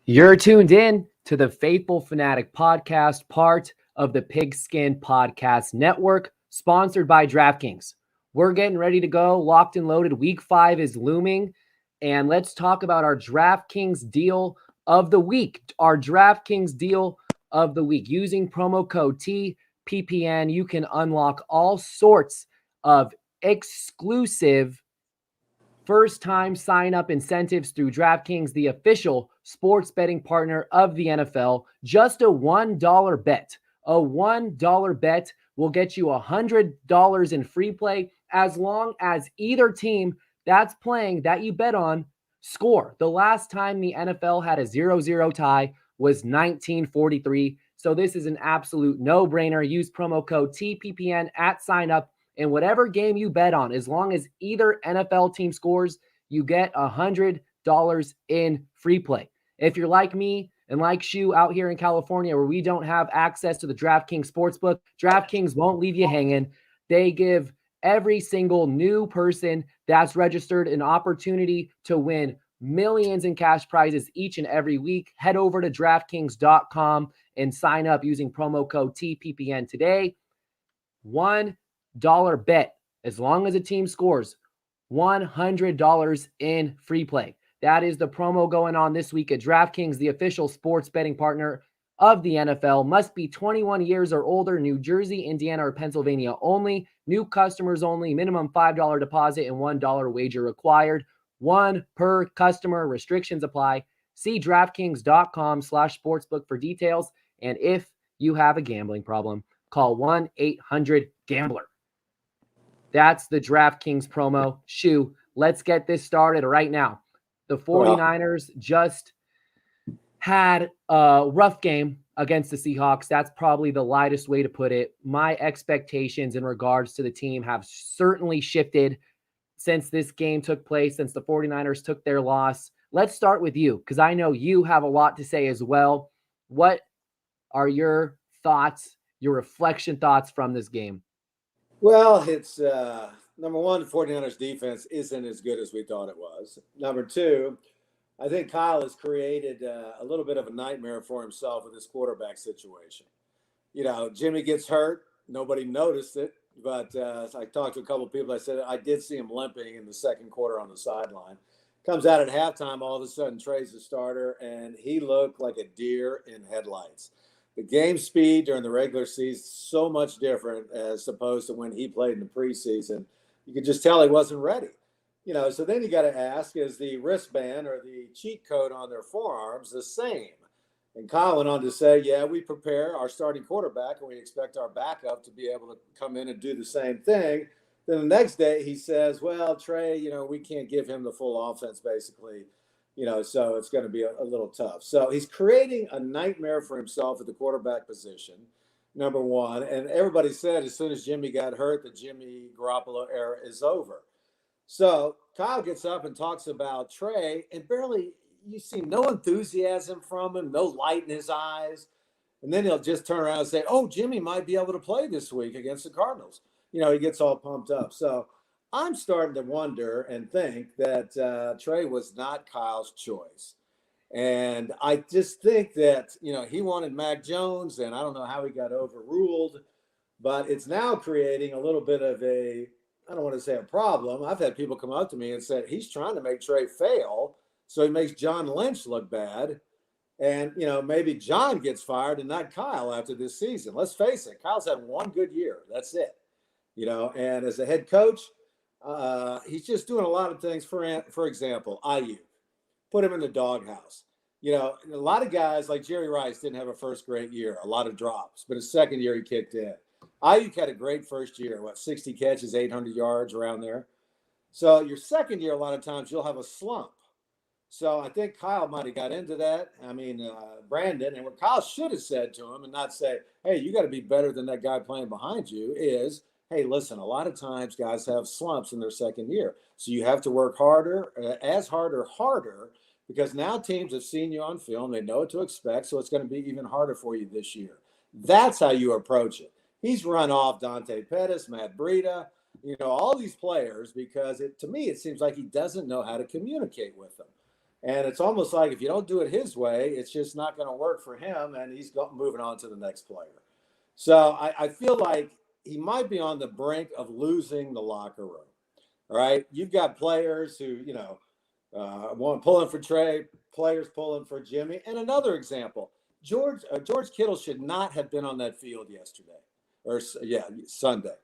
You're tuned in to the Faithful Fanatic Podcast, part of the Pigskin Podcast Network, sponsored by DraftKings. We're getting ready to go, locked and loaded. Week 5 is looming, and let's talk about our DraftKings deal of the week. Our DraftKings deal of the week. Using promo code TPPN, you can unlock all sorts of exclusive first-time sign-up incentives through DraftKings, the official sports betting partner of the NFL. Just a $1 bet. A $1 bet will get you $100 in free play as long as either team that's playing that you bet on score. The last time the NFL had a 0-0 tie was 1943. So this is an absolute no-brainer. Use promo code TPPN at sign-up. And whatever game you bet on, as long as either NFL team scores, you get $100 in free play. If you're like me and like Shu out here in California where we don't have access to the DraftKings Sportsbook, DraftKings won't leave you hanging. They give every single new person that's registered an opportunity to win millions in cash prizes each and every week. Head over to DraftKings.com and sign up using promo code TPPN today. $1 bet, as long as a team scores, $100 in free play. That is the promo going on this week at DraftKings, the official sports betting partner of the NFL. Must be 21 years or older, New Jersey, Indiana, or Pennsylvania only. New customers only. Minimum $5 deposit and $1 wager required. One per customer. Restrictions apply. See DraftKings.com/sportsbook for details. And if you have a gambling problem, call 1-800-GAMBLER. That's the DraftKings promo. Shu, let's get this started right now. The 49ers just had a rough game against the Seahawks. That's probably the lightest way to put it. My expectations in regards to the team have certainly shifted since this game took place, since the 49ers took their loss. Let's start with you, because I know you have a lot to say as well. What are your thoughts, your reflection thoughts from this game? Well, it's number one, the 49ers defense isn't as good as we thought it was. Number two, I think Kyle has created a little bit of a nightmare for himself with this quarterback situation. You know, Jimmy gets hurt. Nobody noticed it. But I talked to a couple of people. I said, I did see him limping in the second quarter on the sideline. Comes out at halftime, all of a sudden, Trey's the starter, and he looked like a deer in headlights. The game speed during the regular season so much different as opposed to when he played in the preseason. You could just tell he wasn't ready. You know, so then you got to ask, is the wristband or the cheat code on their forearms the same? And Kyle went on to say, yeah, we prepare our starting quarterback and we expect our backup to be able to come in and do the same thing. Then the next day he says, well, Trey, you know, we can't give him the full offense basically. You know, so it's going to be a little tough. So he's creating a nightmare for himself at the quarterback position, number one. And everybody said as soon as Jimmy got hurt, the Jimmy Garoppolo era is over. So Kyle gets up and talks about Trey, and barely you see no enthusiasm from him, no light in his eyes. And then he'll just turn around and say, oh, Jimmy might be able to play this week against the Cardinals. You know, he gets all pumped up. So I'm starting to wonder and think that Trey was not Kyle's choice. And I just think that, you know, he wanted Mac Jones, and I don't know how he got overruled, but it's now creating a little bit of a, I don't want to say a problem. I've had people come up to me and said, he's trying to make Trey fail, so he makes John Lynch look bad. And, you know, maybe John gets fired and not Kyle after this season. Let's face it, Kyle's had one good year. That's it. You know, and as a head coach, he's just doing a lot of things. For example, IU, put him in the doghouse. You know, a lot of guys like Jerry Rice didn't have a first great year, a lot of drops, but his second year he kicked in. IU had a great first year, 60 catches, 800 yards around there. So your second year, a lot of times you'll have a slump. So I think Kyle might have got into that. I mean, Brandon, and what Kyle should have said to him and not say, hey, you got to be better than that guy playing behind you is, hey, listen, a lot of times guys have slumps in their second year. So you have to work harder, as hard or harder, because now teams have seen you on film. They know what to expect. So it's going to be even harder for you this year. That's how you approach it. He's run off Dante Pettis, Matt Breida, you know, all these players because to me, it seems like he doesn't know how to communicate with them. And it's almost like if you don't do it his way, it's just not going to work for him, and he's moving on to the next player. So I feel like he might be on the brink of losing the locker room. All right, you've got players who, one pulling for Trey, players pulling for Jimmy. And another example, George Kittle should not have been on that field yesterday, Sunday.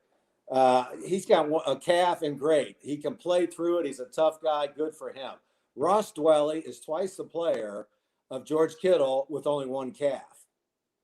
He's got a calf, and great. He can play through it. He's a tough guy. Good for him. Ross Dwelly is twice the player of George Kittle with only one calf.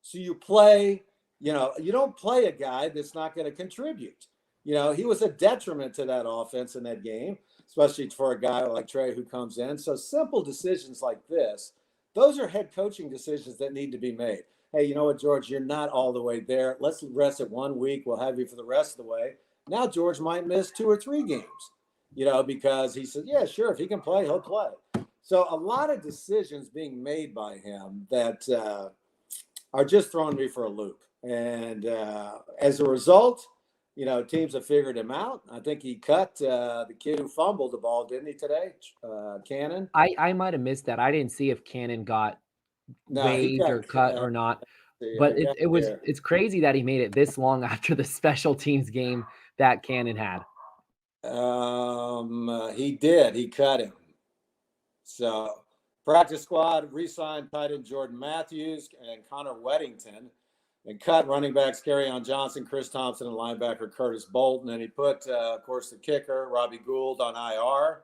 So you play, you don't play a guy that's not going to contribute. He was a detriment to that offense in that game, especially for a guy like Trey who comes in. So simple decisions like this, those are head coaching decisions that need to be made. Hey, you know what, George, you're not all the way there. Let's rest it 1 week. We'll have you for the rest of the way. Now George might miss 2 or 3 games, because he said, yeah, sure, if he can play, he'll play. So a lot of decisions being made by him that are just throwing me for a loop. And as a result, teams have figured him out. I think he cut the kid who fumbled the ball, didn't he, today? Cannon? I might have missed that. I didn't see if Cannon got waived or cut or not. But it's crazy that he made it this long after the special teams game that Cannon had. He did. He cut him. So practice squad re-signed tight end Jordan Matthews and Connor Weddington, and cut running backs Kerryon Johnson, Chris Thompson, and linebacker Curtis Bolton. And he put, of course, the kicker Robbie Gould on IR.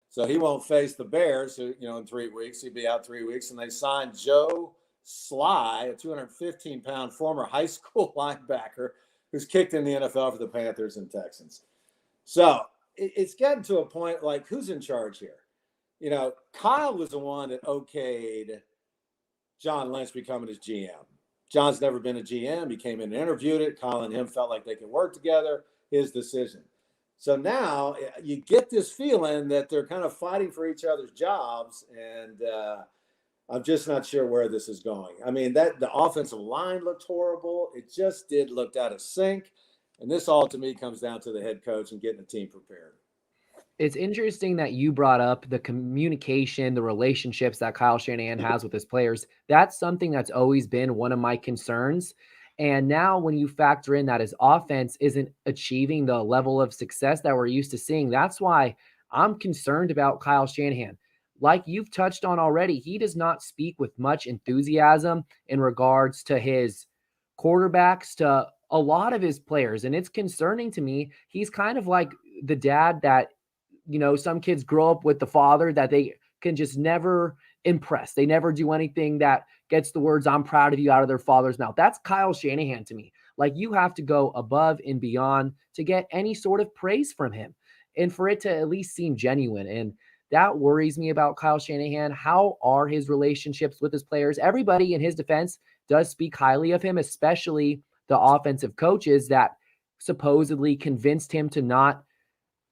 So he won't face the Bears, who, in 3 weeks. He'd be out 3 weeks. And they signed Joe Sly, a 215-pound former high school linebacker who's kicked in the NFL for the Panthers and Texans. So it's getting to a point like, who's in charge here? Kyle was the one that okayed John Lynch becoming his GM. John's never been a GM. He came in and interviewed it. Kyle and him felt like they could work together. His decision. So now you get this feeling that they're kind of fighting for each other's jobs, and I'm just not sure where this is going. I mean, the offensive line looked horrible. It just did look out of sync. And this all, to me, comes down to the head coach and getting the team prepared. It's interesting that you brought up the communication, the relationships that Kyle Shanahan has with his players. That's something that's always been one of my concerns. And now when you factor in that his offense isn't achieving the level of success that we're used to seeing, that's why I'm concerned about Kyle Shanahan. Like you've touched on already, he does not speak with much enthusiasm in regards to his quarterbacks, to a lot of his players. And it's concerning to me. He's kind of like the dad that, some kids grow up with the father that they can just never impress. They never do anything that gets the words, I'm proud of you, out of their father's mouth. That's Kyle Shanahan to me. Like, you have to go above and beyond to get any sort of praise from him and for it to at least seem genuine. And that worries me about Kyle Shanahan. How are his relationships with his players? Everybody in his defense does speak highly of him, especially the offensive coaches that supposedly convinced him to not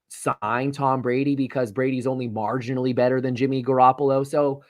sign Tom Brady because Brady's only marginally better than Jimmy Garoppolo. So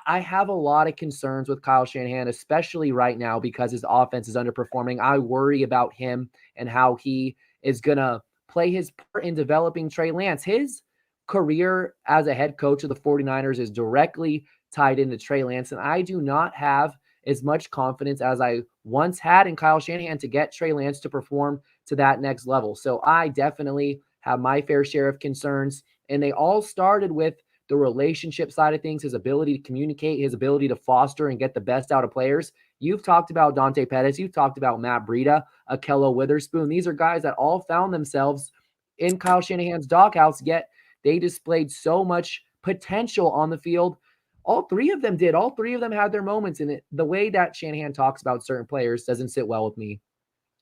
I have a lot of concerns with Kyle Shanahan, especially right now because his offense is underperforming. I worry about him and how he is going to play his part in developing Trey Lance. His career as a head coach of the 49ers is directly tied into Trey Lance, and I do not have as much confidence as I once had in Kyle Shanahan to get Trey Lance to perform to that next level. So I definitely have my fair share of concerns, and they all started with the relationship side of things, his ability to communicate, his ability to foster and get the best out of players. You've talked about Dante Pettis. You've talked about Matt Breida, Akello Witherspoon. These are guys that all found themselves in Kyle Shanahan's doghouse, yet they displayed so much potential on the field. All three of them did. All three of them had their moments in it. The way that Shanahan talks about certain players doesn't sit well with me.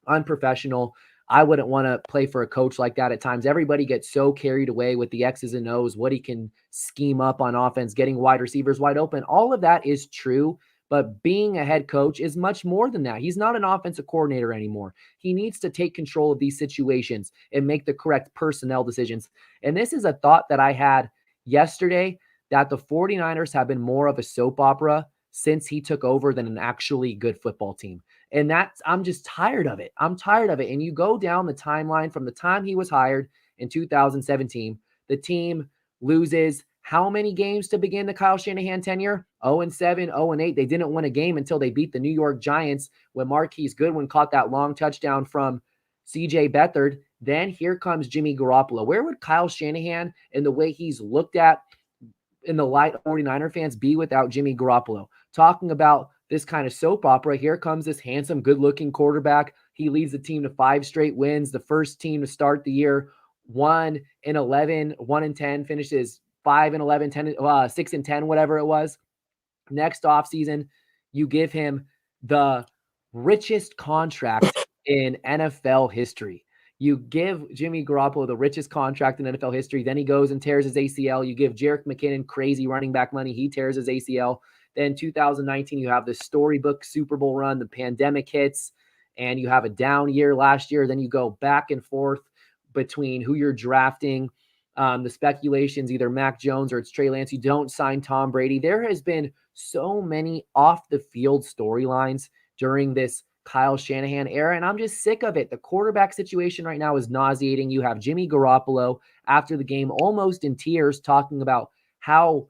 Unprofessional. I wouldn't want to play for a coach like that at times. Everybody gets so carried away with the X's and O's, what he can scheme up on offense, getting wide receivers wide open. All of that is true, but being a head coach is much more than that. He's not an offensive coordinator anymore. He needs to take control of these situations and make the correct personnel decisions. And this is a thought that I had yesterday, that the 49ers have been more of a soap opera since he took over than an actually good football team. And I'm just tired of it. I'm tired of it. And you go down the timeline from the time he was hired in 2017, the team loses how many games to begin the Kyle Shanahan tenure? 0-7, 0-8. They didn't win a game until they beat the New York Giants when Marquise Goodwin caught that long touchdown from C.J. Beathard. Then here comes Jimmy Garoppolo. Where would Kyle Shanahan and the way he's looked at in the light of 49er fans be without Jimmy Garoppolo? Talking about this kind of soap opera, here comes this handsome, good-looking quarterback. He leads the team to 5 straight wins, the first team to start the year 1-11, 1-10, finishes 5-11, 10, 6-10, whatever it was. Next offseason, you give him the richest contract in NFL history. You give Jimmy Garoppolo the richest contract in NFL history. Then he goes and tears his ACL. You give Jerick McKinnon crazy running back money. He tears his ACL. Then 2019, you have the storybook Super Bowl run. The pandemic hits, and you have a down year last year. Then you go back and forth between who you're drafting. The speculations, either Mac Jones or it's Trey Lance. You don't sign Tom Brady. There has been so many off-the-field storylines during this Kyle Shanahan era, and I'm just sick of it. The quarterback situation right now is nauseating. You have Jimmy Garoppolo after the game almost in tears talking about how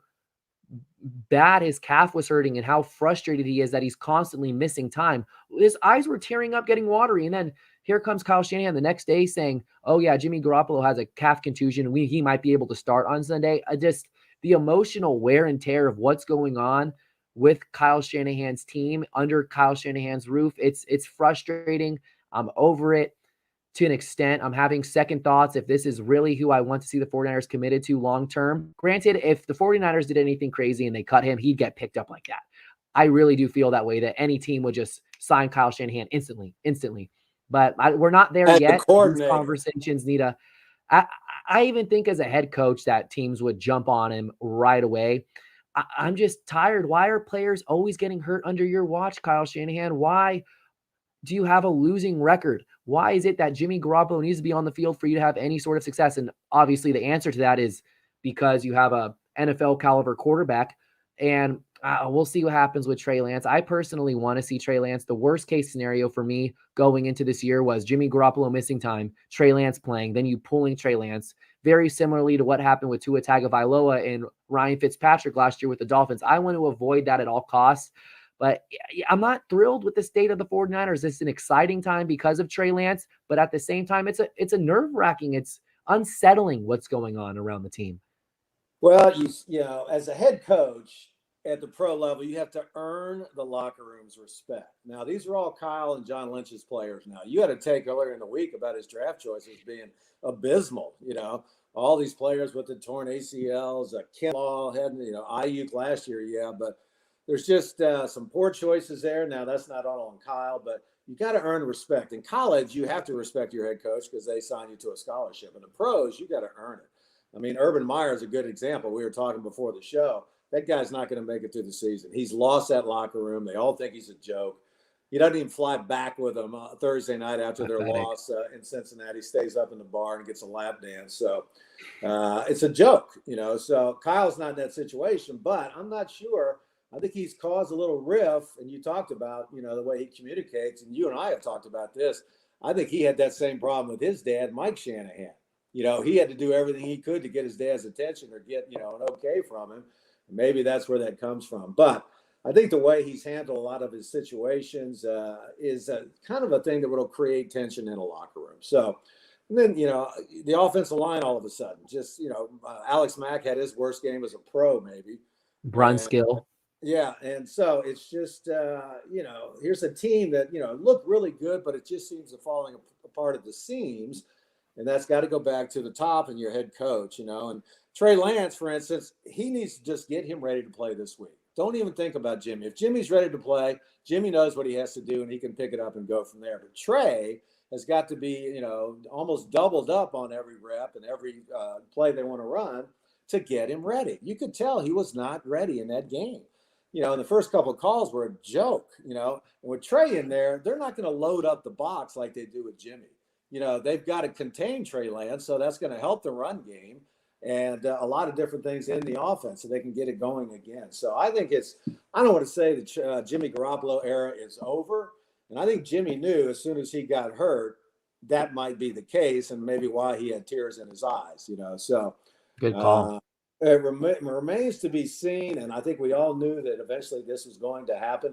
bad his calf was hurting and how frustrated he is that he's constantly missing time. His eyes were tearing up, getting watery, and then here comes Kyle Shanahan the next day saying, oh yeah, Jimmy Garoppolo has a calf contusion and he might be able to start on Sunday. The emotional wear and tear of what's going on with Kyle Shanahan's team under Kyle Shanahan's roof. It's frustrating. I'm over it to an extent. I'm having second thoughts if this is really who I want to see the 49ers committed to long-term. Granted, if the 49ers did anything crazy and they cut him, he'd get picked up like that. I really do feel that way, that any team would just sign Kyle Shanahan instantly. But we're not there yet. These conversations need a – I even think as a head coach that teams would jump on him right away. I'm just tired. Why are players always getting hurt under your watch, Kyle Shanahan? Why do you have a losing record? Why is it that Jimmy Garoppolo needs to be on the field for you to have any sort of success? And obviously the answer to that is because you have a NFL caliber quarterback. And we'll see what happens with Trey Lance. I personally want to see Trey Lance. The worst case scenario for me going into this year was Jimmy Garoppolo missing time, Trey Lance playing, then you pulling Trey Lance. Very similarly to what happened with Tua Tagovailoa and Ryan Fitzpatrick last year with the Dolphins. I want to avoid that at all costs. But I'm not thrilled with the state of the 49ers. It's an exciting time because of Trey Lance, but at the same time, it's a nerve-wracking. It's unsettling what's going on around the team. Well, you know, as a head coach at the pro level, you have to earn the locker room's respect. Now, these are all Kyle and John Lynch's players now. You had to take earlier in the week about his draft choices being abysmal, you know. All these players with the torn ACLs, Kinlaw had, you know, Ayuk last year, yeah, but there's just some poor choices there. Now, that's not all on Kyle, but you got to earn respect. In college, you have to respect your head coach because they sign you to a scholarship. In the pros, you got to earn it. I mean, Urban Meyer is a good example. We were talking before the show. That guy's not going to make it through the season. He's lost that locker room. They all think he's a joke. He doesn't even fly back with them Thursday night after their loss in Cincinnati. He stays up in the bar and gets a lap dance. So it's a joke, you know. So Kyle's not in that situation, but I'm not sure. I think he's caused a little rift, and you talked about, you know, the way he communicates, and you and I have talked about this. I think he had that same problem with his dad, Mike Shanahan. You know, he had to do everything he could to get his dad's attention or get, you know, an okay from him. Maybe that's where that comes from. But I think the way he's handled a lot of his situations is kind of a thing that will create tension in a locker room. So, and then, you know, the offensive line all of a sudden, just, you know, Alex Mack had his worst game as a pro, maybe. Brunskill. Yeah, and so it's just, you know, here's a team that, you know, looked really good, but it just seems to falling apart at the seams. And that's got to go back to the top and your head coach, you know. And Trey Lance, for instance, he needs to just get him ready to play this week. Don't even think about Jimmy. If Jimmy's ready to play, Jimmy knows what he has to do, and he can pick it up and go from there. But Trey has got to be, you know, almost doubled up on every rep and every play they want to run to get him ready. You could tell he was not ready in that game. You know, and the first couple of calls were a joke, you know. And with Trey in there, they're not going to load up the box like they do with Jimmy. You know, they've got to contain Trey Lance, so that's going to help the run game and a lot of different things in the offense so they can get it going again. So I think I don't want to say the Jimmy Garoppolo era is over. And I think Jimmy knew as soon as he got hurt, that might be the case and maybe why he had tears in his eyes, you know. So good call. It remains to be seen, and I think we all knew that eventually this was going to happen.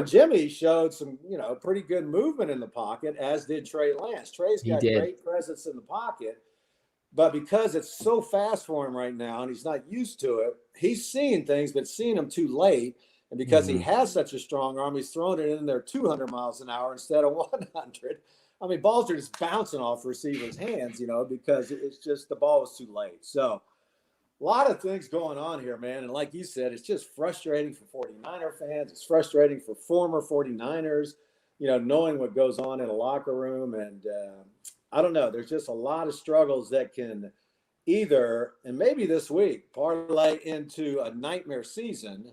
Jimmy showed some, pretty good movement in the pocket, as did Trey Lance. Trey's He got did. great presence in the pocket, but because it's so fast for him right now and he's not used to it, he's seeing things, but seeing them too late. And because he has such a strong arm, he's throwing it in there 200 miles an hour instead of 100. I mean, balls are just bouncing off receivers' hands, because it's just the ball was too late. So a lot of things going on here, man. And like you said, it's just frustrating for 49er fans. It's frustrating for former 49ers, knowing what goes on in a locker room. And I don't know. There's just a lot of struggles that can either, and maybe this week, parlay into a nightmare season,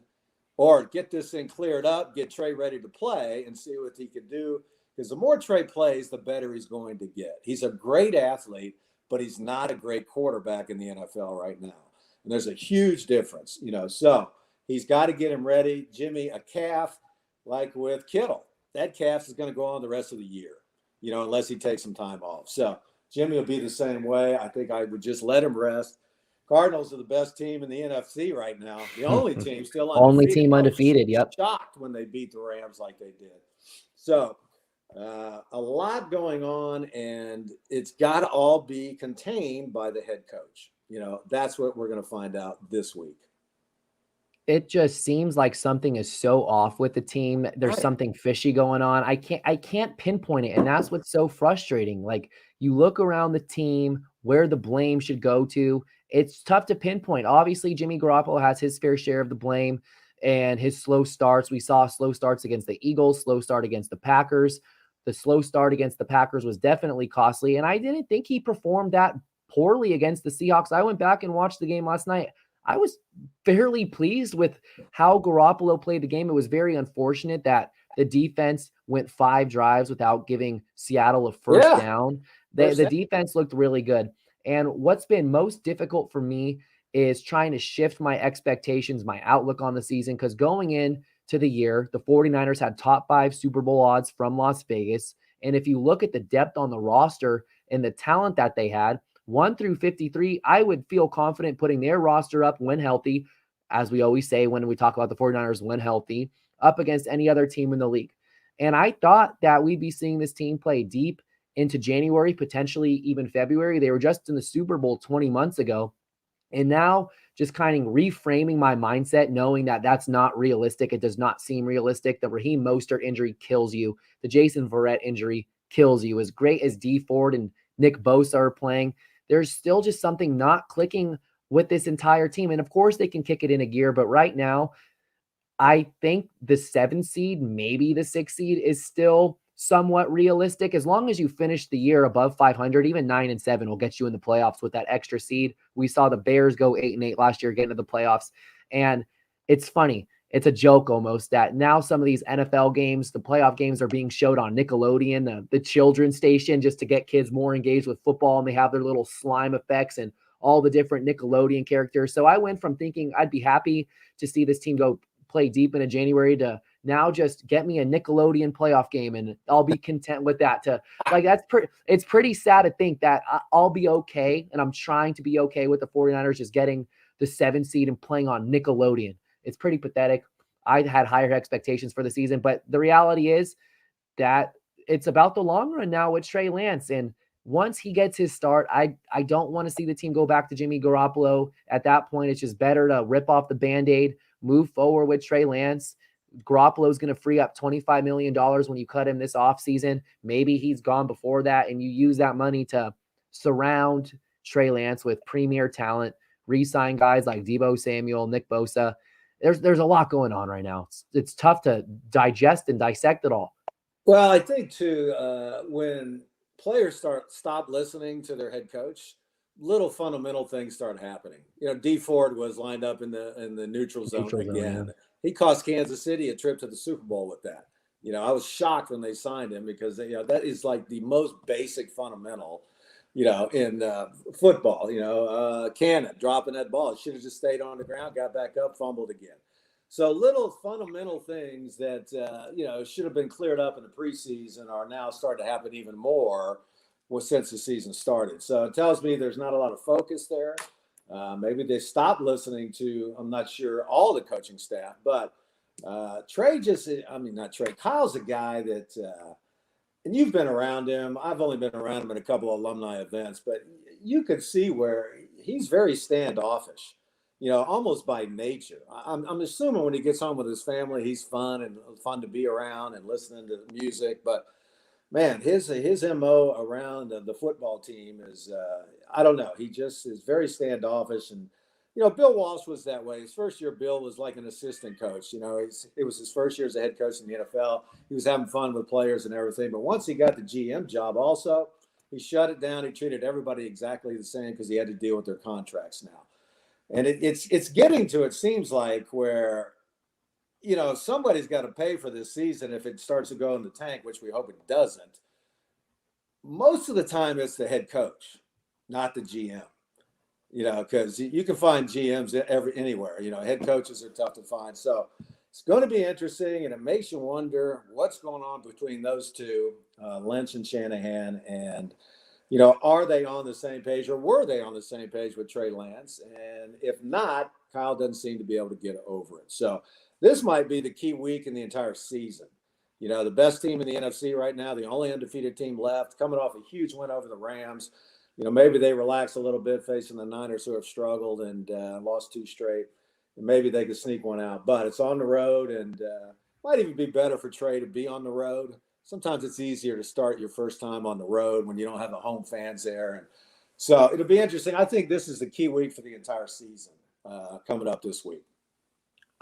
or get this thing cleared up, get Trey ready to play and see what he can do. Because the more Trey plays, the better he's going to get. He's a great athlete, but he's not a great quarterback in the NFL right now. And there's a huge difference, so he's got to get him ready. Jimmy, a calf, like with Kittle, that calf is going to go on the rest of the year, unless he takes some time off. So Jimmy will be the same way. I think I would just let him rest. Cardinals are the best team in the NFC right now. The only team still undefeated. Only team undefeated, yep. Shocked when they beat the Rams like they did. So a lot going on, and it's got to all be contained by the head coach. That's what we're going to find out this week. It just seems like something is so off with the team. There's something fishy going on. I can't pinpoint it. And that's what's so frustrating. Like, you look around the team, where the blame should go to. It's tough to pinpoint. Obviously, Jimmy Garoppolo has his fair share of the blame and his slow starts. We saw slow starts against the Eagles, slow start against the Packers. The slow start against the Packers was definitely costly. And I didn't think he performed that poorly against the Seahawks. I went back and watched the game last night. I was fairly pleased with how Garoppolo played the game. It was very unfortunate that the defense went 5 drives without giving Seattle a first down. The defense looked really good. And what's been most difficult for me is trying to shift my expectations, my outlook on the season, because going into the year, the 49ers had top 5 Super Bowl odds from Las Vegas. And if you look at the depth on the roster and the talent that they had, 1 through 53, I would feel confident putting their roster up when healthy, as we always say when we talk about the 49ers when healthy, up against any other team in the league. And I thought that we'd be seeing this team play deep into January, potentially even February. They were just in the Super Bowl 20 months ago. And now just kind of reframing my mindset, knowing that that's not realistic. It does not seem realistic. The Raheem Mostert injury kills you. The Jason Verrett injury kills you. As great as D Ford and Nick Bosa are playing, there's still just something not clicking with this entire team. And of course they can kick it in a gear, but right now I think the 7 seed, maybe the 6 seed is still somewhat realistic. As long as you finish the year above 500, even 9-7 will get you in the playoffs with that extra seed. We saw the Bears go 8-8 last year, get into the playoffs. And it's funny. It's a joke almost that now some of these NFL games, the playoff games, are being showed on Nickelodeon, the children's station, just to get kids more engaged with football. And they have their little slime effects and all the different Nickelodeon characters. So I went from thinking I'd be happy to see this team go play deep into January to now just get me a Nickelodeon playoff game and I'll be content with that. It's pretty sad to think that I'll be okay. And I'm trying to be okay with the 49ers just getting the 7 seed and playing on Nickelodeon. It's pretty pathetic. I had higher expectations for the season, but the reality is that it's about the long run now with Trey Lance. And once he gets his start, I don't want to see the team go back to Jimmy Garoppolo. At that point, it's just better to rip off the Band-Aid, move forward with Trey Lance. Garoppolo is going to free up $25 million when you cut him this offseason. Maybe he's gone before that, and you use that money to surround Trey Lance with premier talent, re-sign guys like Deebo Samuel, Nick Bosa. There's a lot going on right now. It's tough to digest and dissect it all. Well, I think too, when players stop listening to their head coach, little fundamental things start happening. D Ford was lined up in the neutral zone again. Yeah. He cost Kansas City a trip to the Super Bowl with that. I was shocked when they signed him because that is like the most basic fundamental, in football. Cannon dropping that ball, it should have just stayed on the ground, got back up, fumbled again. So little fundamental things that should have been cleared up in the preseason are now starting to happen even more since the season started. So it tells me there's not a lot of focus there. Maybe they stopped listening to, I'm not sure, all the coaching staff, but Trey not Trey, Kyle's a guy that, and you've been around him. I've only been around him in a couple of alumni events, but you could see where he's very standoffish, almost by nature. I'm assuming when he gets home with his family, he's fun to be around and listening to music. But man, his MO around the football team is, I don't know. He just is very standoffish. And, Bill Walsh was that way. His first year, Bill was like an assistant coach. It was his first year as a head coach in the NFL. He was having fun with players and everything. But once he got the GM job also, he shut it down. He treated everybody exactly the same because he had to deal with their contracts now. And it's getting to, it seems like, where, somebody's got to pay for this season if it starts to go in the tank, which we hope it doesn't. Most of the time it's the head coach, not the GM. Because you can find GMs anywhere. Head coaches are tough to find. So it's going to be interesting, and it makes you wonder what's going on between those two, Lynch and Shanahan. And, are they on the same page, or were they on the same page with Trey Lance? And if not, Kyle doesn't seem to be able to get over it. So this might be the key week in the entire season. The best team in the NFC right now, the only undefeated team left, coming off a huge win over the Rams. Maybe they relax a little bit facing the Niners, who have struggled and lost 2 straight. And maybe they could sneak one out. But it's on the road, and might even be better for Trey to be on the road. Sometimes it's easier to start your first time on the road when you don't have the home fans there. And so it'll be interesting. I think this is the key week for the entire season coming up this week.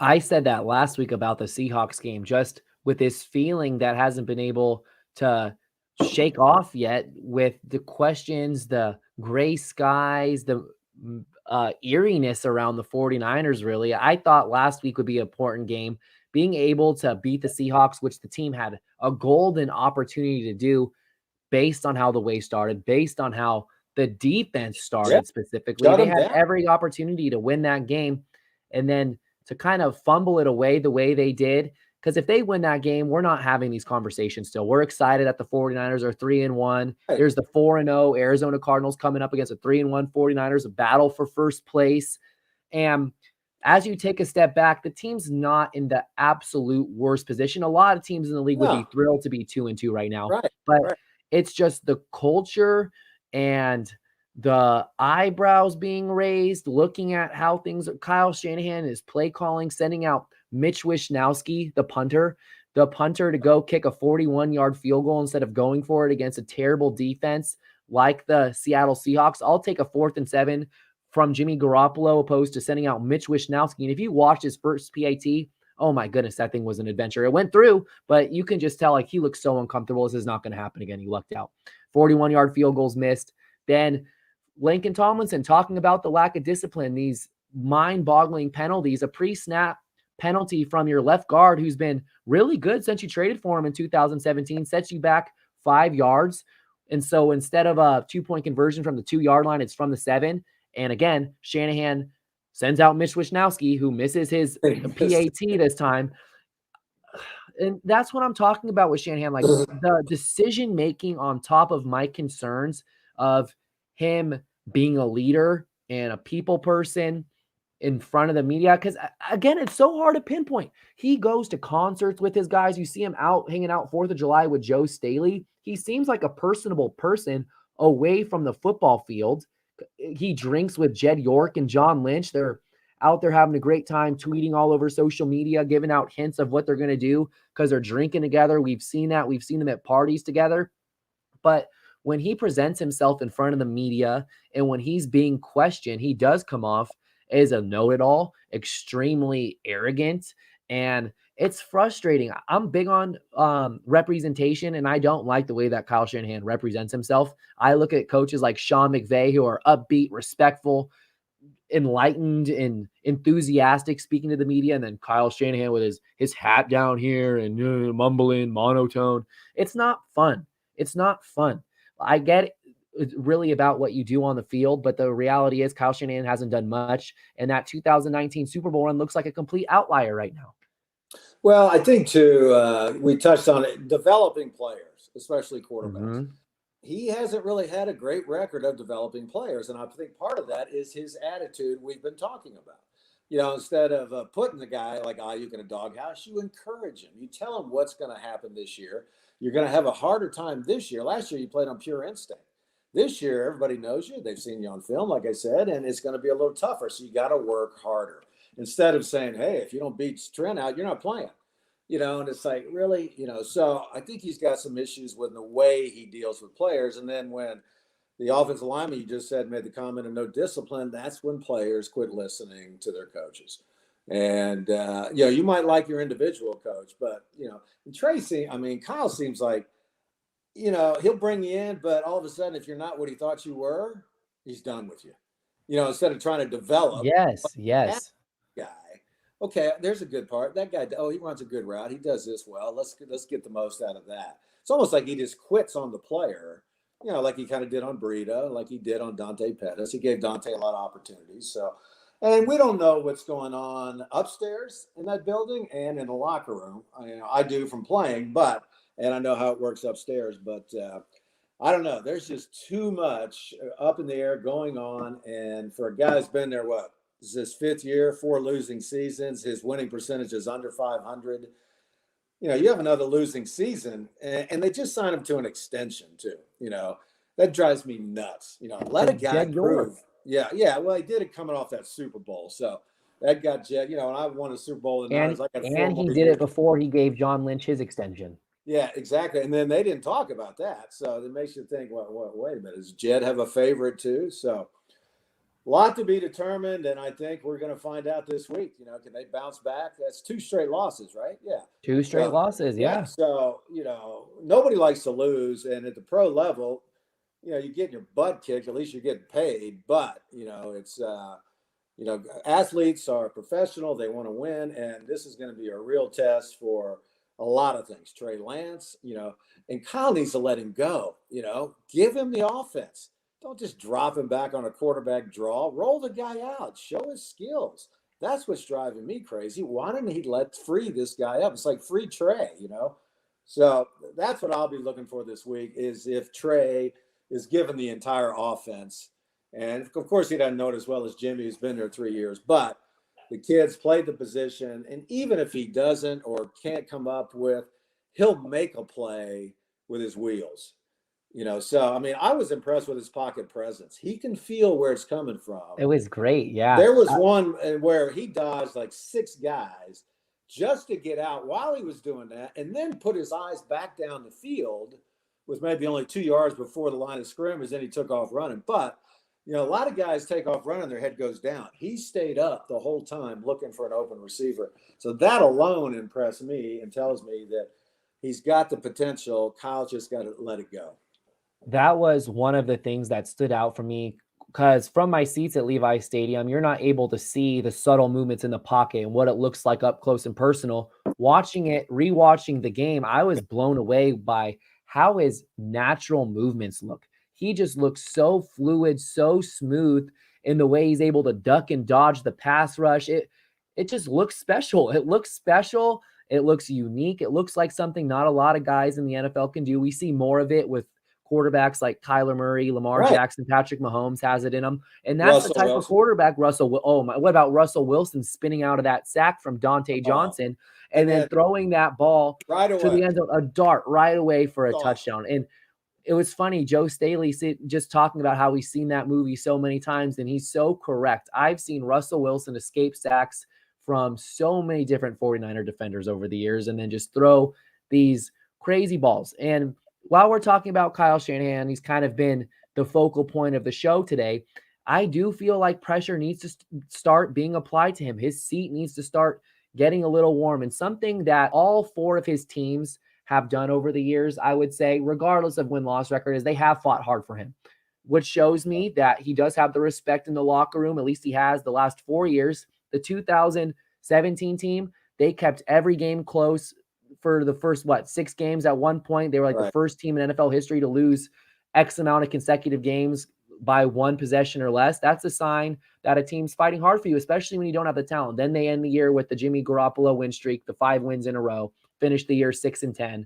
I said that last week about the Seahawks game, just with this feeling that hasn't been able to shake off yet, with the questions, the gray skies, the eeriness around the 49ers. Really, I thought last week would be an important game, being able to beat the Seahawks, which the team had a golden opportunity to do based on how the way started, based on how the defense started. Specifically. They had every opportunity to win that game, and then to kind of fumble it away the way they did. Because if they win that game, we're not having these conversations still. We're excited that the 49ers are 3-1. Right. There's the 4-0 Arizona Cardinals coming up against the 3-1 49ers, a battle for first place. And as you take a step back, the team's not in the absolute worst position. A lot of teams in the league would be thrilled to be 2-2 right now. Right. But it's just the culture and the eyebrows being raised, looking at how things are. Kyle Shanahan is play calling, sending out Mitch Wishnowsky, the punter to go kick a 41-yard field goal instead of going for it against a terrible defense like the Seattle Seahawks. I'll take a 4th and 7 from Jimmy Garoppolo opposed to sending out Mitch Wishnowsky. And if you watched his first PAT, oh my goodness, that thing was an adventure. It went through, but you can just tell like he looks so uncomfortable. This is not going to happen again. He lucked out. 41-yard field goals missed. Then Lincoln Tomlinson talking about the lack of discipline, these mind-boggling penalties, a pre-snap penalty from your left guard who's been really good since you traded for him in 2017, sets you back 5 yards. And so instead of a 2-point conversion from the 2-yard line, it's from the 7. And again, Shanahan sends out Mitch Wishnowsky, who misses his PAT this time. And that's what I'm talking about with Shanahan, like the decision-making on top of my concerns of him being a leader and a people person in front of the media. Because again, it's so hard to pinpoint. He goes to concerts with his guys. You see him out hanging out 4th of July with Joe Staley. He seems like a personable person away from the football field. He drinks with Jed York and John Lynch. They're out there having a great time, tweeting all over social media, giving out hints of what they're going to do because they're drinking together. We've seen that. We've seen them at parties together. But when he presents himself in front of the media and when he's being questioned, he does come off as a know-it-all, extremely arrogant, and it's frustrating. I'm big on representation, and I don't like the way that Kyle Shanahan represents himself. I look at coaches like Sean McVay who are upbeat, respectful, enlightened, and enthusiastic speaking to the media, and then Kyle Shanahan with his hat down here and mumbling, monotone. It's not fun. It's not fun. I get it. It's really about what you do on the field, but the reality is Kyle Shanahan hasn't done much, and that 2019 Super Bowl run looks like a complete outlier right now. Well, I think too, we touched on it, developing players, especially quarterbacks. he hasn't really had a great record of developing players. And I think part of that is his attitude we've been talking about. Instead of putting the guy like Ayuk in a doghouse, you encourage him. You tell him what's going to happen this year. You're going to have a harder time this year. Last year, you played on pure instinct. This year, everybody knows you. They've seen you on film, like I said, and it's going to be a little tougher. So you got to work harder instead of saying, hey, if you don't beat Trent out, you're not playing. And it's like, really, so I think he's got some issues with the way he deals with players. And then when the offensive lineman, you just said, made the comment of no discipline, that's when players quit listening to their coaches. And, you might like your individual coach, but, and Tracy, Kyle seems like, he'll bring you in, but all of a sudden, if you're not what he thought you were, he's done with you. Instead of trying to develop. Yes. Guy. Okay, there's a good part. That guy, he runs a good route. He does this well. Let's get the most out of that. It's almost like he just quits on the player, like he kind of did on Breida, like he did on Dante Pettis. He gave Dante a lot of opportunities. So, and we don't know what's going on upstairs in that building and in the locker room. I do from playing, and I know how it works upstairs, but I don't know. There's just too much up in the air going on. And for a guy who's been there, this is his fifth year, 4 losing seasons. His winning percentage is under 500. You have another losing season, and they just signed him to an extension too. That drives me nuts. Let a guy prove. Yeah. Well, he did it coming off that Super Bowl, so that got Jet. And I won a Super Bowl in the 90s. And he did it before he gave John Lynch his extension. Yeah, exactly. And then they didn't talk about that, so it makes you think, well, wait a minute, does Jed have a favorite too? So. A lot to be determined, and I think we're going to find out this week. Can they bounce back? That's 2 straight losses, right? Yeah. 2 straight losses, yeah. So, nobody likes to lose, and at the pro level, you're getting your butt kicked. At least you're getting paid. But, it's, athletes are professional. They want to win, and this is going to be a real test for a lot of things. Trey Lance, and Kyle needs to let him go, give him the offense. Don't just drop him back on a quarterback draw. Roll the guy out. Show his skills. That's what's driving me crazy. Why didn't he let free this guy up? It's like free Trey, So that's what I'll be looking for this week is if Trey is given the entire offense. And, of course, he doesn't know it as well as Jimmy, who's been there 3 years. But the kid's played the position. And even if he doesn't or can't come up with, he'll make a play with his wheels. So, I was impressed with his pocket presence. He can feel where it's coming from. It was great, yeah. There was one where he dodged like 6 guys just to get out while he was doing that and then put his eyes back down the field with maybe only 2 yards before the line of scrimmage, then he took off running. But, a lot of guys take off running, their head goes down. He stayed up the whole time looking for an open receiver. So that alone impressed me and tells me that he's got the potential. Kyle just got to let it go. That was one of the things that stood out for me because from my seats at Levi Stadium, you're not able to see the subtle movements in the pocket and what it looks like up close and personal. Rewatching the game, I was blown away by how his natural movements look. He just looks so fluid, so smooth in the way he's able to duck and dodge the pass rush. It just looks special. It looks special. It looks unique. It looks like something not a lot of guys in the NFL can do. We see more of it with quarterbacks like Kyler Murray, Lamar Jackson, Patrick Mahomes has it in them. And that's Russell the type Wilson. Of quarterback what about Russell Wilson spinning out of that sack from Dante Johnson and then throwing that ball to the end zone, a dart right away for a touchdown. And it was funny, Joe Staley just talking about how he's seen that movie so many times, and he's so correct. I've seen Russell Wilson escape sacks from so many different 49er defenders over the years and then just throw these crazy balls. And while we're talking about Kyle Shanahan, he's kind of been the focal point of the show today. I do feel like pressure needs to start being applied to him. His seat needs to start getting a little warm. And something that all 4 of his teams have done over the years, I would say, regardless of win-loss record, is they have fought hard for him, which shows me that he does have the respect in the locker room. At least he has the last 4 years. The 2017 team, they kept every game close. For the first, 6 games at one point, they were like the first team in NFL history to lose X amount of consecutive games by 1 possession or less. That's a sign that a team's fighting hard for you, especially when you don't have the talent. Then they end the year with the Jimmy Garoppolo win streak, the 5 wins in a row, finish the year 6-10.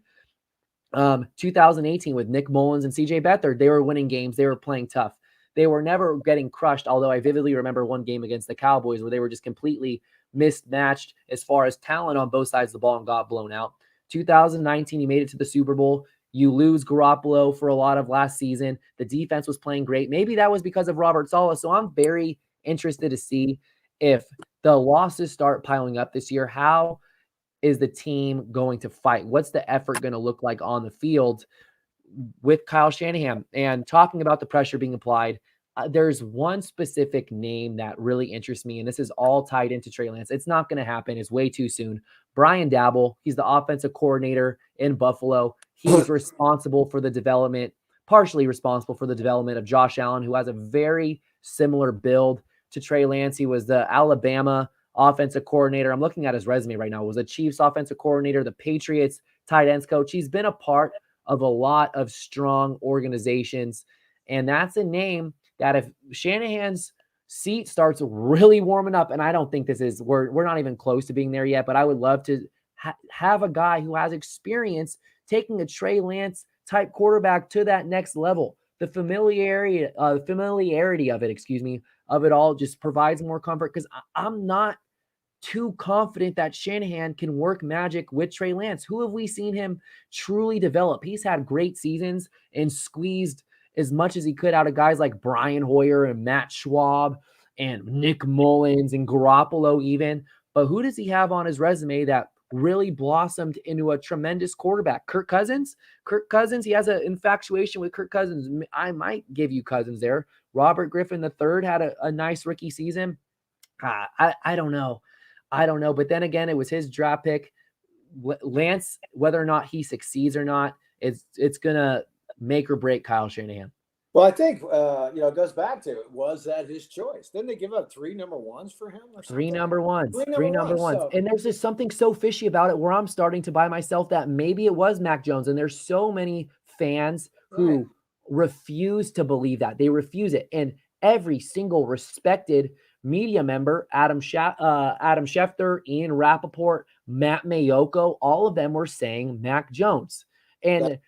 2018 with Nick Mullins and CJ Beathard, they were winning games. They were playing tough. They were never getting crushed, although I vividly remember one game against the Cowboys where they were just completely mismatched as far as talent on both sides of the ball and got blown out. 2019, you made it to the Super Bowl. You lose Garoppolo for a lot of last season. The defense was playing great. Maybe that was because of Robert Saleh. So I'm very interested to see if the losses start piling up this year. How is the team going to fight? What's the effort going to look like on the field with Kyle Shanahan? And talking about the pressure being applied, there's one specific name that really interests me, and this is all tied into Trey Lance. It's not going to happen. It's way too soon. Brian Dabble, he's the offensive coordinator in Buffalo. He's responsible for the development, partially responsible for the development of Josh Allen, who has a very similar build to Trey Lance. He was the Alabama offensive coordinator. I'm looking at his resume right now. He was a Chiefs offensive coordinator, the Patriots tight ends coach. He's been a part of a lot of strong organizations, and that's a name that if Shanahan's seat starts really warming up, and I don't think we're not even close to being there yet, but I would love to have a guy who has experience taking a Trey Lance type quarterback to that next level. The familiarity of it, of it all just provides more comfort, because I'm not too confident that Shanahan can work magic with Trey Lance. Who have we seen him truly develop? He's had great seasons and squeezed as much as he could out of guys like Brian Hoyer and Matt Schwab and Nick Mullins and Garoppolo even. But who does he have on his resume that really blossomed into a tremendous quarterback? Kirk Cousins? He has an infatuation with Kirk Cousins. I might give you Cousins there. Robert Griffin III had a nice rookie season. I don't know. But then again, it was his draft pick. Lance, whether or not he succeeds or not, it's going to make or break Kyle Shanahan. Well, I think, it goes back to, was that his choice? Didn't they give up 3 number ones for him? Or Three number ones. So. And there's just something so fishy about it where I'm starting to buy myself that maybe it was Mac Jones. And there's so many fans who refuse to believe that. They refuse it. And every single respected media member, Adam Schefter, Ian Rappaport, Matt Mayoko, all of them were saying Mac Jones. And,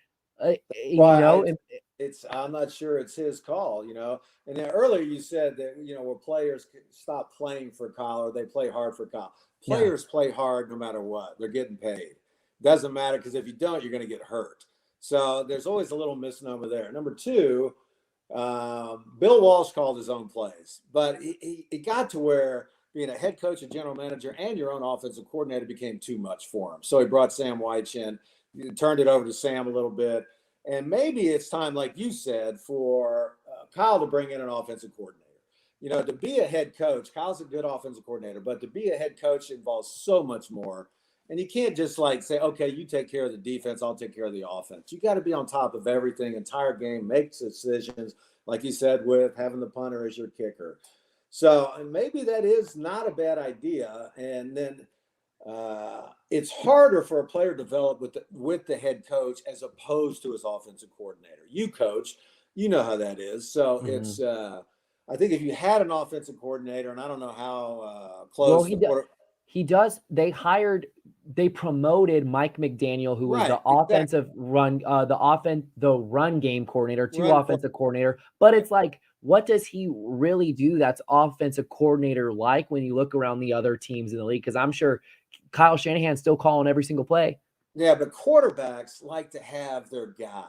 I'm not sure it's his call, And then earlier you said that, where players stop playing for Kyle or they play hard for Kyle. Players play hard no matter what. They're getting paid. Doesn't matter, because if you don't, you're going to get hurt. So there's always a little misnomer there. Number two, Bill Walsh called his own plays, but it got to where being a head coach, a general manager, and your own offensive coordinator became too much for him. So he brought Sam White in, turned it over to Sam a little bit. And maybe it's time, like you said, for Kyle to bring in an offensive coordinator. To be a head coach, Kyle's a good offensive coordinator, but to be a head coach involves so much more. And you can't just say, okay, you take care of the defense, I'll take care of the offense. You got to be on top of everything, entire game, make decisions, like you said, with having the punter as your kicker. So maybe that is not a bad idea. And then it's harder for a player to develop with the head coach as opposed to his offensive coordinator. You coach, you know how that is. So it's I think if you had an offensive coordinator, and I don't know how close. Well, he does. They promoted Mike McDaniel, who was the offensive run, the run game coordinator to offensive coordinator. But it's like, what does he really do that's offensive coordinator like when you look around the other teams in the league? Because I'm sure Kyle Shanahan's still calling every single play. Yeah, but quarterbacks like to have their guy.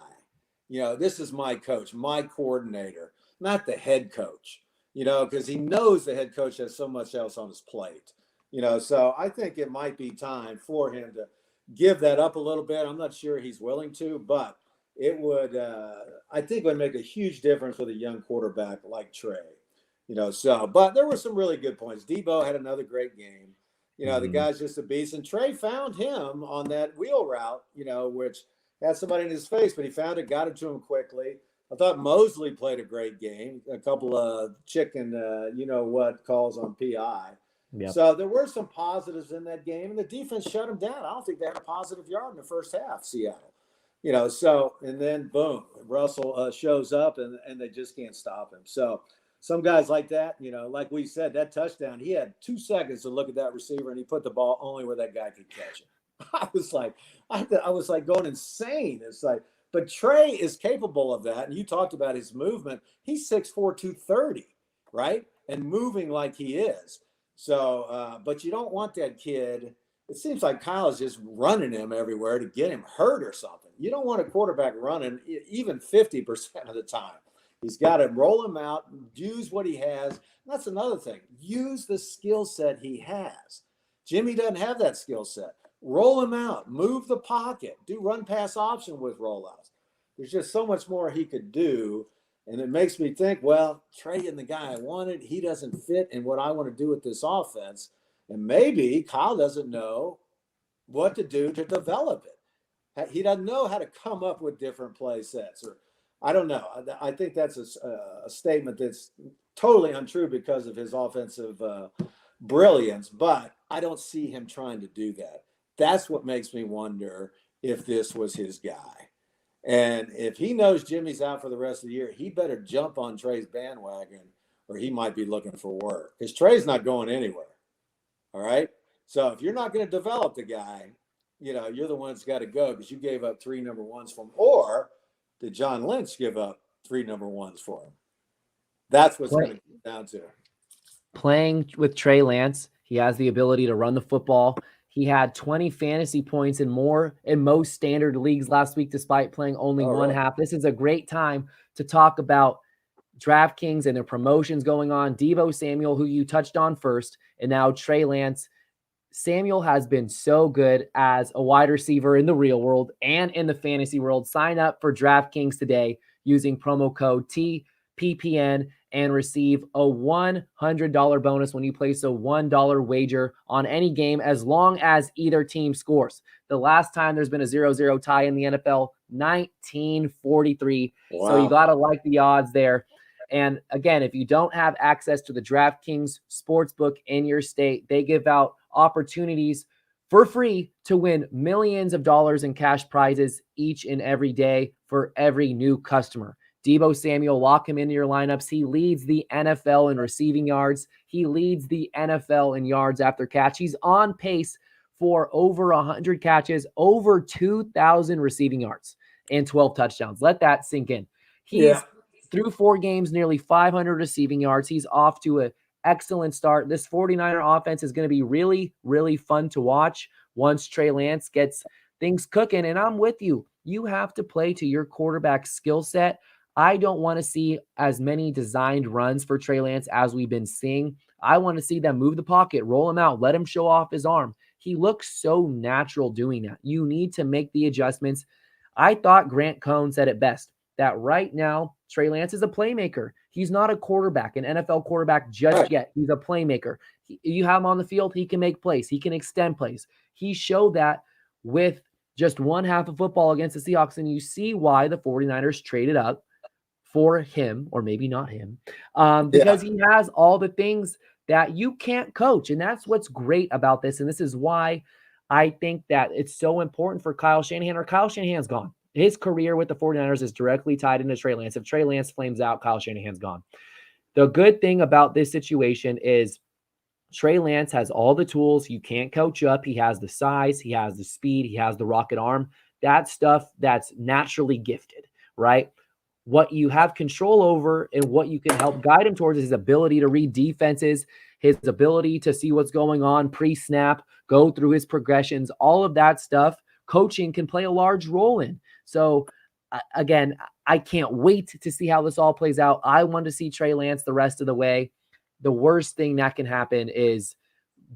This is my coach, my coordinator, not the head coach, because he knows the head coach has so much else on his plate. So I think it might be time for him to give that up a little bit. I'm not sure he's willing to, but it would, I think, would make a huge difference with a young quarterback like Trey. But there were some really good points. Debo had another great game. The guy's just a beast. And Trey found him on that wheel route, which had somebody in his face, but he found it, got it to him quickly. I thought Mosley played a great game. A couple of calls on PI. Yep. So there were some positives in that game, and the defense shut them down. I don't think they had a positive yard in the first half, Seattle. And then boom, Russell shows up, and they just can't stop him. So some guys like that, like we said, that touchdown, he had 2 seconds to look at that receiver, and he put the ball only where that guy could catch it. I was like, I was like going insane. It's like, but Trey is capable of that. And you talked about his movement. He's 6'4", 230, right? And moving like he is. So, but you don't want that kid. It seems like Kyle is just running him everywhere to get him hurt or something. You don't want a quarterback running even 50% of the time. He's got to roll him out, use what he has. That's another thing. Use the skill set he has. Jimmy doesn't have that skill set. Roll him out, move the pocket, do run pass option with rollouts. There's just so much more he could do. And it makes me think, well, Trey and the guy I wanted, he doesn't fit in what I want to do with this offense. And maybe Kyle doesn't know what to do to develop it. He doesn't know how to come up with different play sets, or I don't know. I think that's a statement that's totally untrue because of his offensive brilliance, but I don't see him trying to do that. That's what makes me wonder if this was his guy. And if he knows Jimmy's out for the rest of the year, he better jump on Trey's bandwagon or he might be looking for work because Trey's not going anywhere. All right. So if you're not going to develop the guy, you're the one that's got to go because you gave up 3 number ones for him. Or did John Lynch give up 3 number ones for him? That's what's going to come down to. Playing with Trey Lance, he has the ability to run the football. He had 20 fantasy points and more in most standard leagues last week, despite playing only one half. This is a great time to talk about DraftKings and their promotions going on. Deebo Samuel, who you touched on first, and now Trey Lance. Samuel has been so good as a wide receiver in the real world and in the fantasy world. Sign up for DraftKings today using promo code TPPN and receive a $100 bonus when you place a $1 wager on any game as long as either team scores. The last time there's been a 0-0 tie in the NFL, 1943. Wow. So you got to like the odds there. And again, if you don't have access to the DraftKings Sportsbook in your state, they give out opportunities for free to win millions of dollars in cash prizes each and every day for every new customer. Deebo Samuel, lock him into your lineups. He leads the NFL in receiving yards. He leads the NFL in yards after catch. He's on pace for over 100 catches, over 2,000 receiving yards, and 12 touchdowns. Let that sink in. He's through 4 games, nearly 500 receiving yards. He's off to an excellent start. This 49er offense is going to be really, really fun to watch once Trey Lance gets things cooking. And I'm with you. You have to play to your quarterback skill set. I don't want to see as many designed runs for Trey Lance as we've been seeing. I want to see them move the pocket, roll him out, let him show off his arm. He looks so natural doing that. You need to make the adjustments. I thought Grant Cohn said it best, that right now, Trey Lance is a playmaker. He's not a quarterback, an NFL quarterback just yet. He's a playmaker. You have him on the field, he can make plays. He can extend plays. He showed that with just one half of football against the Seahawks, and you see why the 49ers traded up for him, or maybe not him, because he has all the things that you can't coach. And that's what's great about this. And this is why I think that it's so important for Kyle Shanahan, or Kyle Shanahan's gone. His career with the 49ers is directly tied into Trey Lance. If Trey Lance flames out, Kyle Shanahan's gone. The good thing about this situation is Trey Lance has all the tools. You can't coach up. He has the size. He has the speed. He has the rocket arm. That's stuff that's naturally gifted, right? What you have control over and what you can help guide him towards is his ability to read defenses, his ability to see what's going on pre-snap, go through his progressions, all of that stuff. Coaching can play a large role in. So again, I can't wait to see how this all plays out. I want to see Trey Lance the rest of the way. The worst thing that can happen is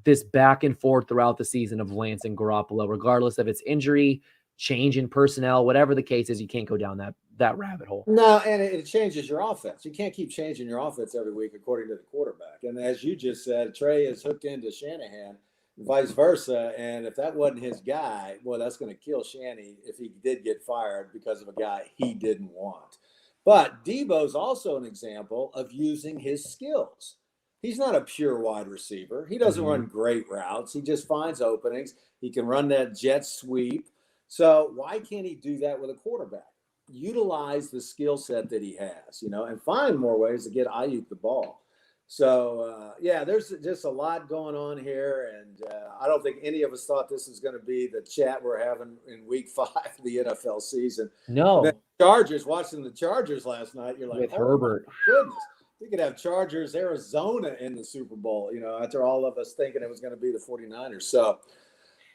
this back and forth throughout the season of Lance and Garoppolo, regardless of its injury, change in personnel, whatever the case is. You can't go down that rabbit hole. No, and it changes your offense. You can't keep changing your offense every week according to the quarterback. And as you just said, Trey is hooked into Shanahan, vice versa. And if that wasn't his guy, boy, that's going to kill Shanny if he did get fired because of a guy he didn't want. But Deebo's also an example of using his skills. He's not a pure wide receiver. He doesn't run great routes. He just finds openings. He can run that jet sweep. So why can't he do that with a quarterback? Utilize the skill set that he has, and find more ways to get Ayuk the ball. So, there's just a lot going on here. And I don't think any of us thought this was going to be the chat we're having in week 5 of the NFL season. And then No, watching the Chargers last night, you're like, with oh, Herbert. my goodness. We could have Chargers, Arizona in the Super Bowl, after all of us thinking it was going to be the 49ers. So,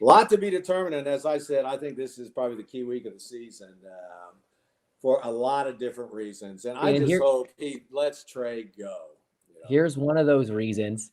a lot to be determined. And as I said, I think this is probably the key week of the season for a lot of different reasons. And I just hope he lets Trey go. Here's one of those reasons.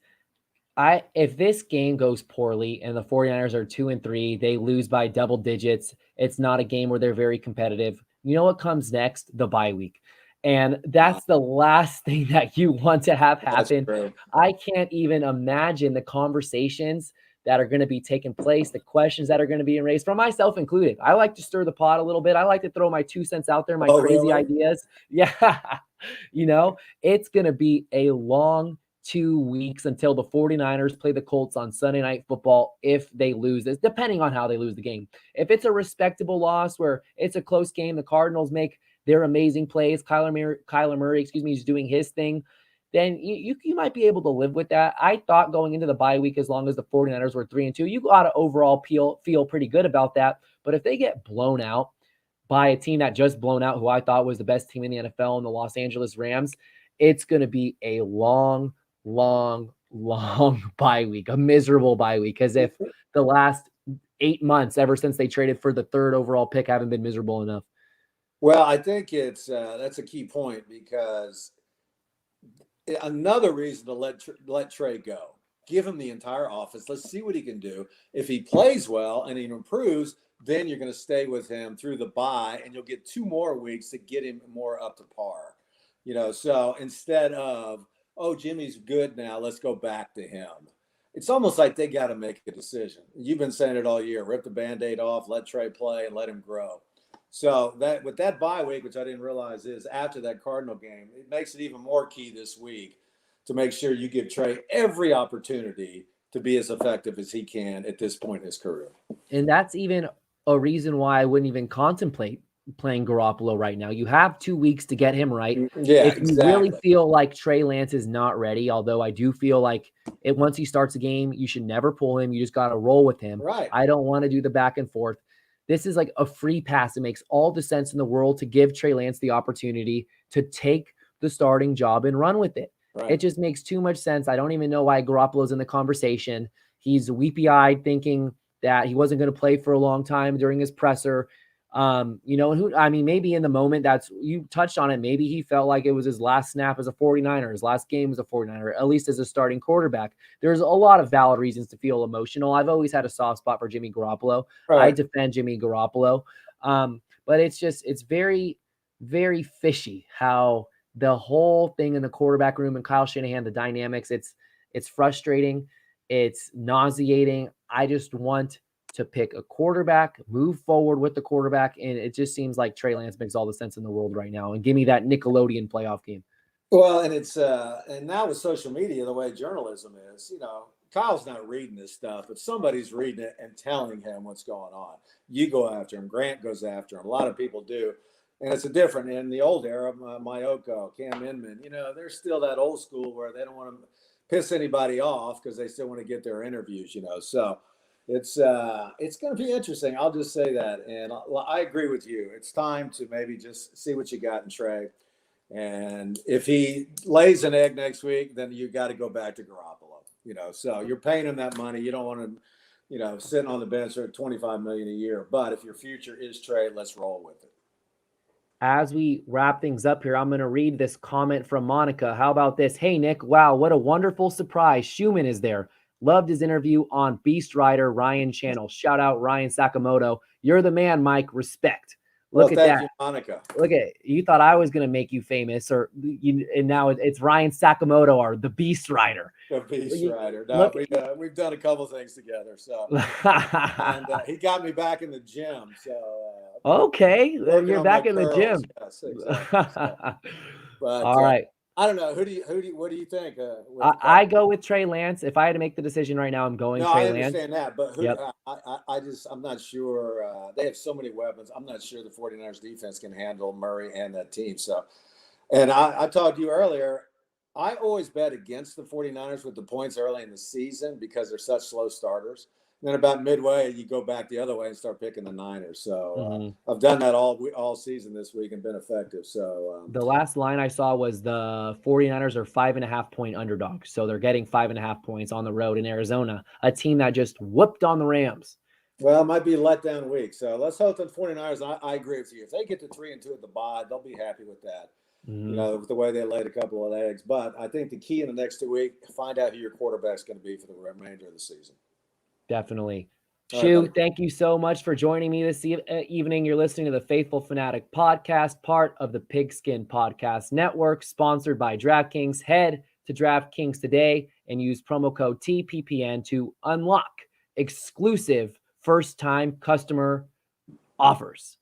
If this game goes poorly and the 49ers are 2-3, they lose by double digits, it's not a game where they're very competitive. You know what comes next? The bye week. And that's the last thing that you want to have happen. I can't even imagine the conversations that are going to be taking place, the questions that are going to be raised, for myself included. I like to stir the pot a little bit. I like to throw my 2 cents out there, my crazy ideas. Yeah. It's going to be a long 2 weeks until the 49ers play the Colts on Sunday Night Football if they lose this, depending on how they lose the game. If it's a respectable loss where it's a close game, the Cardinals make their amazing plays, Kyler Murray, is doing his thing, then you might be able to live with that. I thought going into the bye week, as long as the 49ers were 3-2, you got to overall feel pretty good about that. But if they get blown out by a team that just blown out, who I thought was the best team in the NFL, in the Los Angeles Rams, it's going to be a long bye week, a miserable bye week, as if the last 8 months, ever since they traded for the 3rd overall pick, haven't been miserable enough. Well, I think that's a key point, because another reason to let Trey go, give him the entire offense. Let's see what he can do. If he plays well and he improves, then you're going to stay with him through the bye, and you'll get 2 more weeks to get him more up to par. So instead of, oh, Jimmy's good now, let's go back to him. It's almost like they got to make a decision. You've been saying it all year. Rip the Band-Aid off, let Trey play, and let him grow. So that with that bye week, which I didn't realize is after that Cardinal game, it makes it even more key this week to make sure you give Trey every opportunity to be as effective as he can at this point in his career. And that's even a reason why I wouldn't even contemplate playing Garoppolo right now. You have 2 weeks to get him right. Yeah, if you really feel like Trey Lance is not ready, although I do feel like once he starts a game, you should never pull him. You just got to roll with him. Right. I don't want to do the back and forth. This is like a free pass. It makes all the sense in the world to give Trey Lance the opportunity to take the starting job and run with it. Right. It just makes too much sense. I don't even know why Garoppolo's in the conversation. He's weepy-eyed, thinking that he wasn't going to play for a long time during his presser. Maybe in the moment, you touched on it. Maybe he felt like it was his last snap as a 49er, his last game as a 49er, at least as a starting quarterback. There's a lot of valid reasons to feel emotional. I've always had a soft spot for Jimmy Garoppolo. Right. I defend Jimmy Garoppolo. But it's very, very fishy how the whole thing in the quarterback room and Kyle Shanahan, the dynamics, it's frustrating. It's nauseating. I just want to pick a quarterback, move forward with the quarterback, and it just seems like Trey Lance makes all the sense in the world right now. And give me that Nickelodeon playoff game. Well, and it's and now with social media, the way journalism is, Kyle's not reading this stuff, but somebody's reading it and telling him what's going on. You go after him. Grant goes after him. A lot of people do. And it's a different, in the old era, Mayoko, Cam Inman, they're still that old school where they don't want to piss anybody off because they still want to get their interviews, So it's going to be interesting. I'll just say that. And I agree with you. It's time to maybe just see what you got in Trey. And if he lays an egg next week, then you got to go back to Garoppolo, So you're paying him that money. You don't want to, sitting on the bench for $25 million a year. But if your future is Trey, let's roll with it. As we wrap things up here, I'm going to read this comment from Monica. How about this? Hey, Nick. Wow, what a wonderful surprise. Shumann is there. Loved his interview on Beast Rider Ryan channel. Shout out Ryan Sakamoto. You're the man, Mike. Respect. Look at that. You, Monica. Look at you. Thought I was going to make you famous, and now it's Ryan Sakamoto or the Beast Rider. The Beast Rider. No, we've done a couple things together. So, and he got me back in the gym. So, okay, you're back in the gym. Yes, exactly. So, but, all right. I don't know. What do you think? I go with Trey Lance. If I had to make the decision right now, I'm going Trey Lance. I understand that, but I'm not sure. They have so many weapons. I'm not sure the 49ers defense can handle Murray and that team. So, and I talked to you earlier. I always bet against the 49ers with the points early in the season because they're such slow starters. Then about midway, you go back the other way and start picking the Niners. So I've done that all season this week and been effective. So the last line I saw was the 49ers are 5.5-point underdogs. So they're getting 5.5 points on the road in Arizona, a team that just whooped on the Rams. Well, it might be a letdown week. So let's hope the 49ers, I agree with you. If they get to 3-2 at the bye, they'll be happy with that. You know, with the way they laid a couple of eggs. But I think the key in the next 2 weeks, find out who your quarterback's going to be for the remainder of the season. Definitely. Shu, thank you so much for joining me this evening. You're listening to the Faithful Fanatic Podcast, part of the Pigskin Podcast Network, sponsored by DraftKings. Head to DraftKings today and use promo code TPPN to unlock exclusive first-time customer offers.